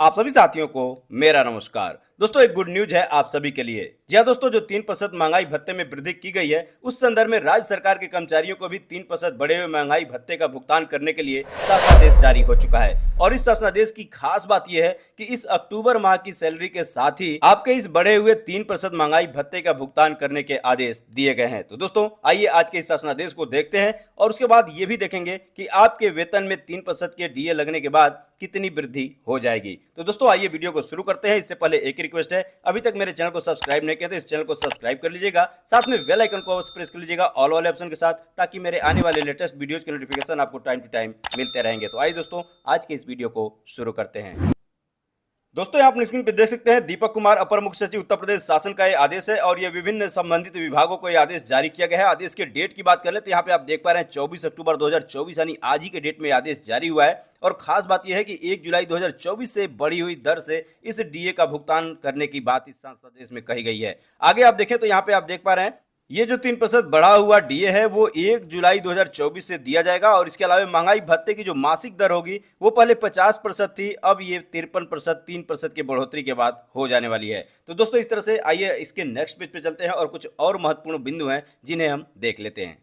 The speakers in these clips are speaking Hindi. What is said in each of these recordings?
आप सभी साथियों को मेरा नमस्कार। दोस्तों, एक गुड न्यूज है आप सभी के लिए। जी हाँ दोस्तों, जो 3% महंगाई भत्ते में वृद्धि की गई है, उस संदर्भ में राज्य सरकार के कर्मचारियों को भी 3% बढ़े हुए महंगाई भत्ते का भुगतान करने के लिए शासनादेश जारी हो चुका है। और इस शासनादेश की खास बात यह है कि इस अक्टूबर माह की सैलरी के साथ ही आपके इस बढ़े हुए 3% महंगाई भत्ते का भुगतान करने के आदेश दिए गए हैं। तो दोस्तों, आइए आज के इस शासनादेश को देखते हैं और उसके बाद ये भी देखेंगे कि आपके वेतन में 3% के डीए लगने के बाद कितनी वृद्धि हो जाएगी। तो दोस्तों, आइए वीडियो को शुरू करते हैं। इससे पहले एक रिक्वेस्ट है, अभी तक मेरे चैनल को सब्सक्राइब नहीं किया तो इस चैनल को सब्सक्राइब कर लीजिएगा, साथ में बेल आइकन को अवश्य प्रेस कर लीजिएगा ऑल वाले ऑप्शन के साथ, ताकि मेरे आने वाले लेटेस्ट वीडियोस के नोटिफिकेशन आपको टाइम टू टाइम मिलते रहेंगे। तो आइए दोस्तों, आज के इस वीडियो को शुरू करते हैं। दोस्तों, यहाँ अपनी स्क्रीन पर देख सकते हैं दीपक कुमार अपर मुख्य सचिव उत्तर प्रदेश शासन का यह आदेश है और ये विभिन्न संबंधित विभागों को यह आदेश जारी किया गया है। आदेश के डेट की बात कर ले तो यहाँ पे आप देख पा रहे हैं 24 अक्टूबर 2024 यानी आज ही के डेट में आदेश जारी हुआ है। और खास बात यह है कि 1 जुलाई 2024 से बढ़ी हुई दर से इस डीए का भुगतान करने की बात इस शासनादेश में कही गई है। आगे आप देखें तो यहाँ पे आप देख पा रहे हैं ये जो 3% बढ़ा हुआ डीए है वो 1 जुलाई 2024 से दिया जाएगा। और इसके अलावा महंगाई भत्ते की जो मासिक दर होगी वो पहले 50% थी, अब ये 53% 3% की बढ़ोतरी के बाद हो जाने वाली है। तो दोस्तों, इस तरह से आइए इसके नेक्स्ट पेज पे चलते हैं और कुछ और महत्वपूर्ण बिंदु हैं जिन्हें हम देख लेते हैं।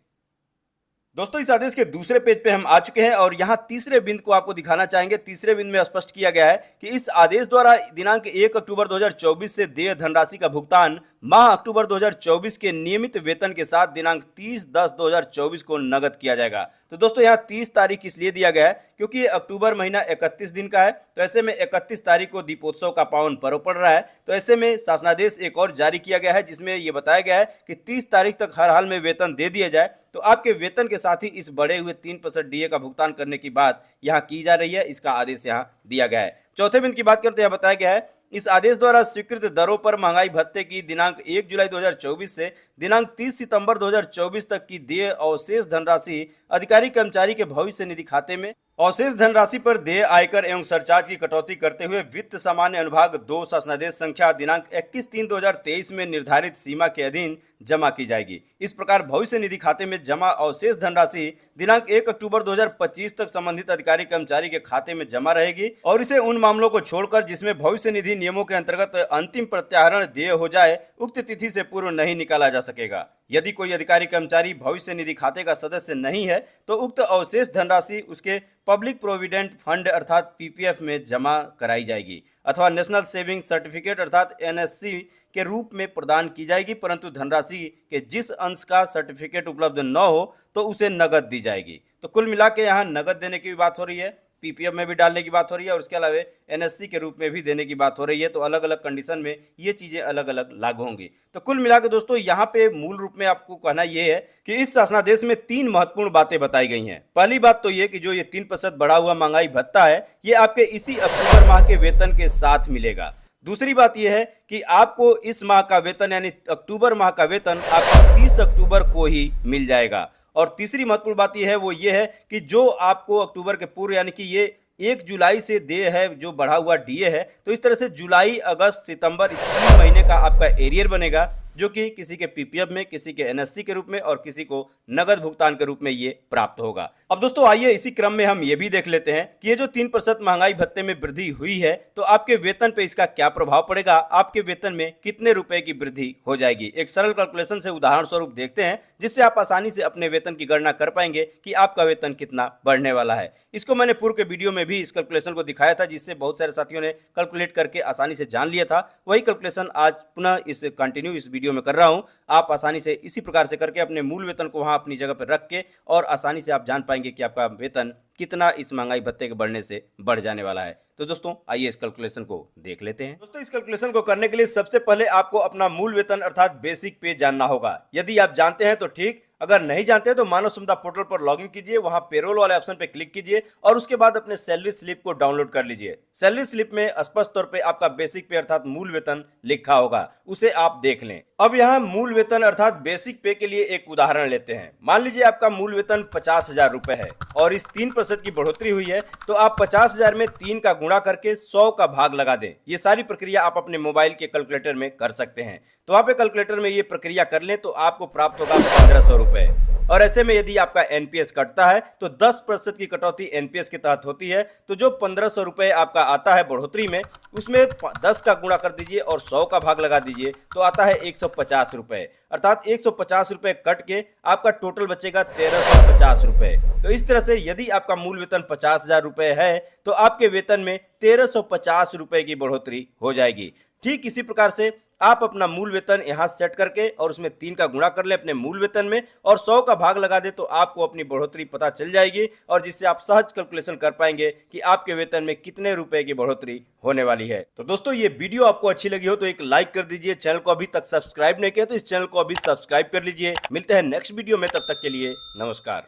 दोस्तों, इस आदेश के दूसरे पेज पे हम आ चुके हैं और यहाँ तीसरे बिंदु को आपको दिखाना चाहेंगे। तीसरे बिंदु में स्पष्ट किया गया है कि इस आदेश द्वारा दिनांक 1 अक्टूबर 2024 से देय धनराशि का भुगतान माह अक्टूबर 2024 के नियमित वेतन के साथ दिनांक 30/10/2024 को नगद किया जाएगा। तो दोस्तों, यहाँ 30 तारीख इसलिए दिया गया है क्योंकि ये अक्टूबर महीना 31 दिन का है, तो ऐसे में 31 तारीख को दीपोत्सव का पावन पर्व पड़ रहा है। तो ऐसे में शासनादेश एक और जारी किया गया है जिसमें यह बताया गया है कि 30 तारीख तक हर हाल में वेतन दे दिया जाए। तो आपके वेतन के साथ ही इस बढ़े हुए 3% डीए का भुगतान करने की बात यहाँ की जा रही है, इसका आदेश यहाँ दिया गया है। चौथे बिंदु की बात करते हैं, बताया गया है इस आदेश द्वारा स्वीकृत दरों पर महंगाई भत्ते की दिनांक 1 जुलाई 2024 से दिनांक 30 सितंबर 2024 तक की देय अवशेष धनराशि अधिकारी कर्मचारी के भविष्य निधि खाते में अवशेष धनराशि पर देय आयकर एवं सरचार्ज की कटौती करते हुए वित्त सामान्य अनुभाग 2 शासनादेश संख्या दिनांक 21/3/2023 में निर्धारित सीमा के अधीन जमा की जाएगी। इस प्रकार भविष्य निधि खाते में जमा अवशेष धनराशि दिनांक 1 अक्टूबर 2025 तक संबंधित अधिकारी कर्मचारी के खाते में जमा रहेगी और इसे उन मामलों को छोड़कर जिसमें भविष्य निधि नियमों के अंतर्गत अंतिम प्रत्याहरण देय हो जाए, उक्त तिथि से पूर्व नहीं निकाला जा सकेगा। यदि कोई अधिकारी कर्मचारी भविष्य निधि खाते का सदस्य नहीं है तो उक्त अवशेष धनराशि उसके पब्लिक प्रोविडेंट फंड अर्थात पीपीएफ में जमा कराई जाएगी अथवा नेशनल सेविंग सर्टिफिकेट अर्थात एनएससी के रूप में प्रदान की जाएगी, परंतु धनराशि के जिस अंश का सर्टिफिकेट उपलब्ध न हो तो उसे नगद दी जाएगी। तो कुल मिला के यहाँ नगद देने की भी बात हो रही है, पीपीएफ में भी डालने की बात हो रही है और उसके अलावा एनएससी के रूप में भी देने की बात हो रही है। तो अलग अलग कंडीशन में ये चीजें अलग अलग लागू होंगी। तो कुल मिलाकर दोस्तों, यहाँ पे मूल रूप में आपको कहना ये है कि इस शासनादेश में 3 महत्वपूर्ण बातें बताई गई हैं। पहली बात तो ये कि जो ये 3% बढ़ा हुआ महंगाई भत्ता है ये आपके इसी अक्टूबर माह के वेतन के साथ मिलेगा। दूसरी बात यह है कि आपको इस माह का वेतन यानी अक्टूबर माह का वेतन आपको 30 अक्टूबर को ही मिल जाएगा। और तीसरी महत्वपूर्ण बात यह है वो ये है कि जो आपको अक्टूबर के पूर्व यानी कि ये 1 जुलाई से देय है जो बढ़ा हुआ डीए है, तो इस तरह से जुलाई अगस्त सितंबर इस 3 महीने का आपका एरियर बनेगा जो कि किसी के पीपीएफ में, किसी के एनएससी के रूप में और किसी को नगद भुगतान के रूप में ये प्राप्त होगा। अब दोस्तों, आइए इसी क्रम में हम ये भी देख लेते हैं कि ये जो 3% महंगाई भत्ते में वृद्धि हुई है तो आपके वेतन पे इसका क्या प्रभाव पड़ेगा, आपके वेतन में कितने रुपए की वृद्धि हो जाएगी। एक सरल कैलकुलेशन से उदाहरण स्वरूप देखते हैं जिससे आप आसानी से अपने वेतन की गणना कर पाएंगे कि आपका वेतन कितना बढ़ने वाला है। इसको मैंने पूर्व के वीडियो में भी इस कैलकुलेशन को दिखाया था जिससे बहुत सारे साथियों ने कैलकुलेट करके आसानी से जान लिया था। वही कैलकुलेशन आज पुनः इस कंटिन्यू इस वीडियो में कर रहा हूं। आप आसानी से इसी प्रकार से करके अपने मूल वेतन को वहां अपनी जगह पर रख के और आसानी से आप जान पाएंगे कि आपका वेतन कितना इस महंगाई भत्ते के बढ़ने से बढ़ जाने वाला है। तो दोस्तों, आइए इस कैलकुलेशन को देख लेते हैं। दोस्तों, इस कैलकुलेशन को करने के लिए सबसे पहले आपको अपना मूल वेतन अर्थात बेसिक पे जानना होगा। यदि आप जानते हैं तो ठीक, अगर नहीं जानते हैं तो मानव क्षमता पोर्टल पर लॉगिन कीजिए, वहां पेरोल वाले ऑप्शन पे क्लिक कीजिए और उसके बाद अपने सैलरी स्लिप को डाउनलोड कर लीजिए। सैलरी स्लिप में स्पष्ट तौर पे आपका बेसिक पे अर्थात मूल वेतन लिखा होगा, उसे आप देख लें। अब यहाँ मूल वेतन अर्थात बेसिक पे के लिए एक उदाहरण लेते हैं। मान लीजिए आपका मूल वेतन 50,000 रुपए है और इस 3% की बढ़ोतरी हुई है तो आप 50,000 में 3 का गुणा करके 100 का भाग लगा दें। ये सारी प्रक्रिया आप अपने मोबाइल के कैलकुलेटर में कर सकते हैं। तो वहां पे कैलकुलेटर में ये प्रक्रिया कर लें तो आपको प्राप्त होगा 1500 रुपए। और ऐसे में यदि आपका एनपीएस कटता है तो 10% की कटौती एनपीएस के तहत होती है। तो जो 1500 रुपए आपका आता है बढ़ोतरी में, उसमें 10 का गुणा कर दीजिए और 100 का भाग लगा दीजिए तो आता है 150 रुपए। अर्थात 150 रुपए कट के आपका टोटल बचेगा 1350 रुपए। तो इस तरह से यदि आपका मूल वेतन 50,000 रुपए है तो आपके वेतन में 1350 रुपए की बढ़ोतरी हो जाएगी। ठीक इसी प्रकार से आप अपना मूल वेतन यहां सेट करके और उसमें 3 का गुणा कर ले अपने मूल वेतन में और 100 का भाग लगा दे तो आपको अपनी बढ़ोतरी पता चल जाएगी, और जिससे आप सहज कैलकुलेशन कर पाएंगे कि आपके वेतन में कितने रुपए की बढ़ोतरी होने वाली है। तो दोस्तों, ये वीडियो आपको अच्छी लगी हो तो एक लाइक कर दीजिए। चैनल को अभी तक सब्सक्राइब नहीं किया तो इस चैनल को अभी सब्सक्राइब कर लीजिए। मिलते हैं नेक्स्ट वीडियो में, तब तक के लिए नमस्कार।